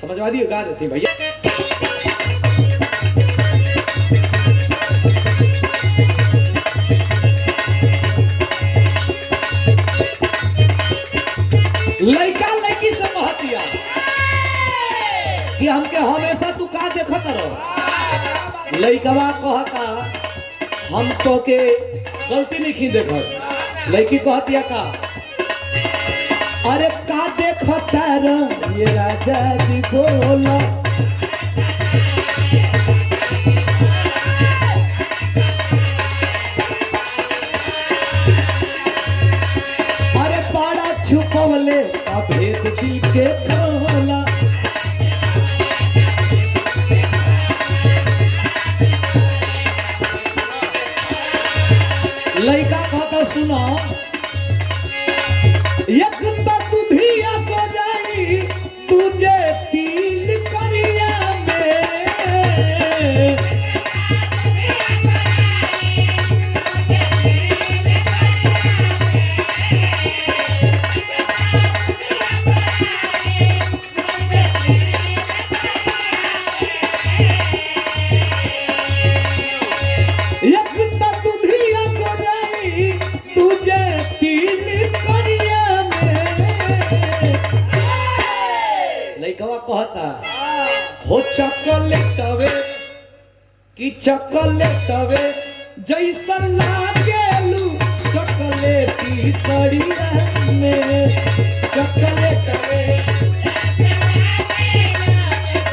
समाजवादी गा देते हैं भैया। लड़का लड़की से कहतिया कि हमके हमेशा तू का देखत रहो। लड़कवा कहता हम तो के गलती नहीं देखत। लड़की कहतिया का अरे का देखता रहो ये राजा जी बोला। अरे बड़ा छुपवले भेद दिल के खोला। लड़का कहता सुनो एक तो तुधिया को जाई तुझे दिल करिया में। कहता हो चॉकलेट वे कि चॉकलेट वे जैसा लागेलू चॉकलेटी सड़िया में। चॉकलेट वे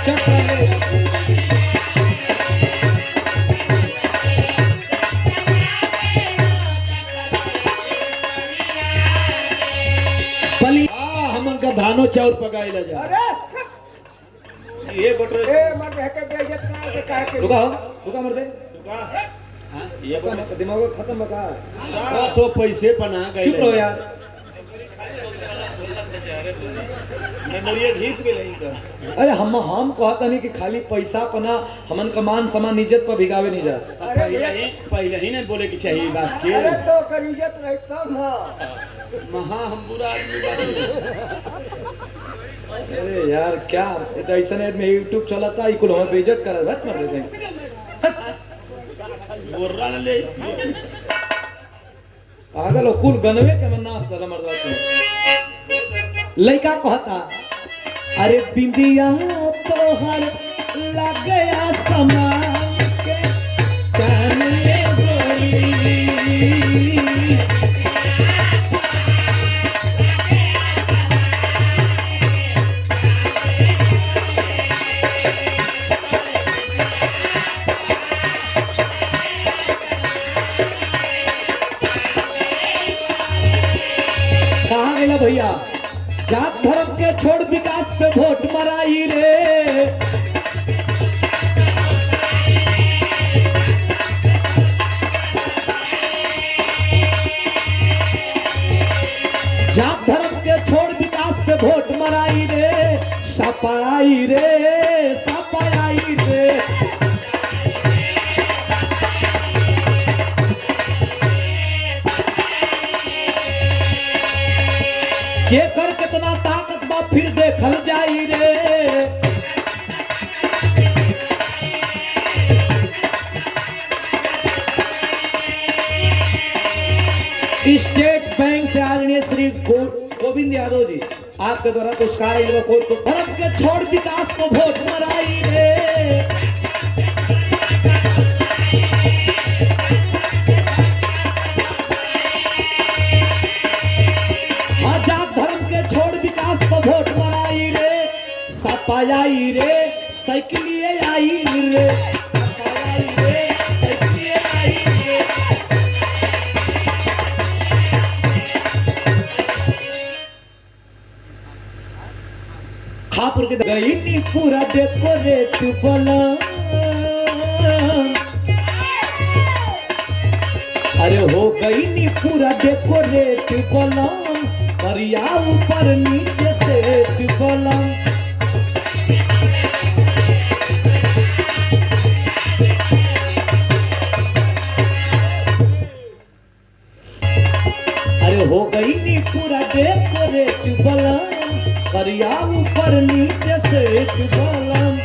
चॉकलेट बली हमन का धानो चाउर पकाइला जा। अरे ये बोटर ए मर है के बेइज्जत का के रुका मर दे रुका। हां ये बोटर दिमाग खत्म बका तो पैसे पना गए। चुप रहो यार मेमोरी घिस गेल ही का। अरे हम कहता नहीं कि खाली पैसा पना हमन का मान सम्मान इज्जत पर भिगावे नहीं जा। पहले ही नहीं बोले कि चाहिए बात की। अरे तो कर इज्जत रही तब ना महा हम बुरा आदमी बात। अरे यार क्या ऐसा नहीं में यूट्यूब चलाता इकुल हम बेइज्जत कर बात मर देते हैं। बोर्रा ले पागल कुल गनवे के मन्नास कर मर जाते। लड़का कहता अरे बिंदिया तोहर लग गया समान के जाने गोरी। भैया जात धर्म के छोड़ विकास पे वोट मराई रे। जात धर्म के छोड़ विकास पे वोट मराई रे। सपाई रे सपाई रे। के कर कितना ताकत बा फिर देखल जाई रे। स्टेट बैंक से आदरणीय श्री गोविंद यादव जी आपके द्वारा पुरस्कार धर्म के छोड़ विकास को वोट मराई रे। वोट मराई रे सपाई रे साइकिलिए आई रे। सपाई रे साइकिलिए आई रे। खापुर के गई नी पूरा डेकोरेट बना। अरे हो गई नी पूरा डेकोरेट बना। परिया ऊपर नीचे से बलम। अरे हो गई नी पूरा डेकोरेट बलम। परिया ऊपर ऊपर नीचे से बलम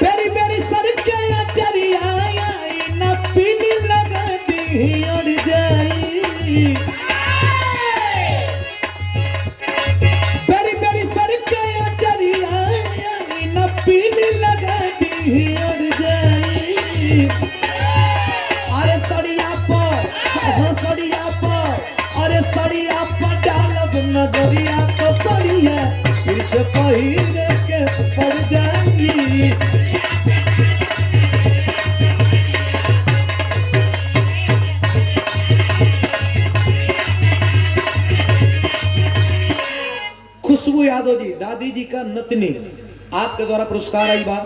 बेरी बेरी सर के चरिया न पीली लगा दी और जाई बेरी बेरी सर के चरिया न पीली लगा दी और जाई अरे सड़िया पर अरे सड़िया पर डालब नजरिया तो सड़िया फिर से पहिरे के पड़ जाएगी खुशबू यादव जी दादी जी का नतनी आपके द्वारा पुरस्कार आई बा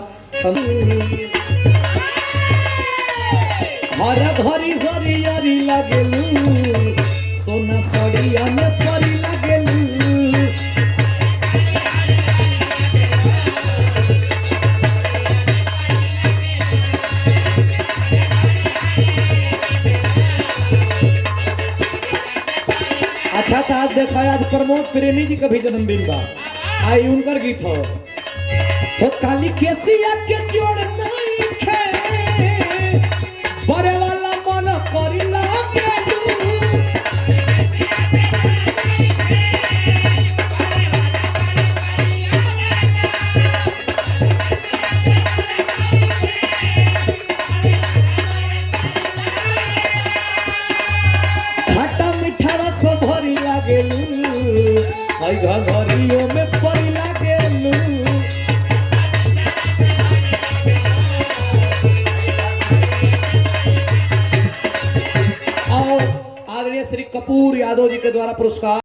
हरा घरी घरी हरी लागेलू सोना सड़िया में परी लागेलू अच्छा था आज देखा आज प्रमोद प्रेमी जी का भी जन्मदिन बा आई उनकर गीत हो काली केसिया के जोड़ नहीं खे बड़े वाला मन करी लागे खट्टा मीठा रस भरी लागेलू आई घरियों में परी लागेलू आदरणीय श्री कपूर यादव जी के द्वारा पुरस्कार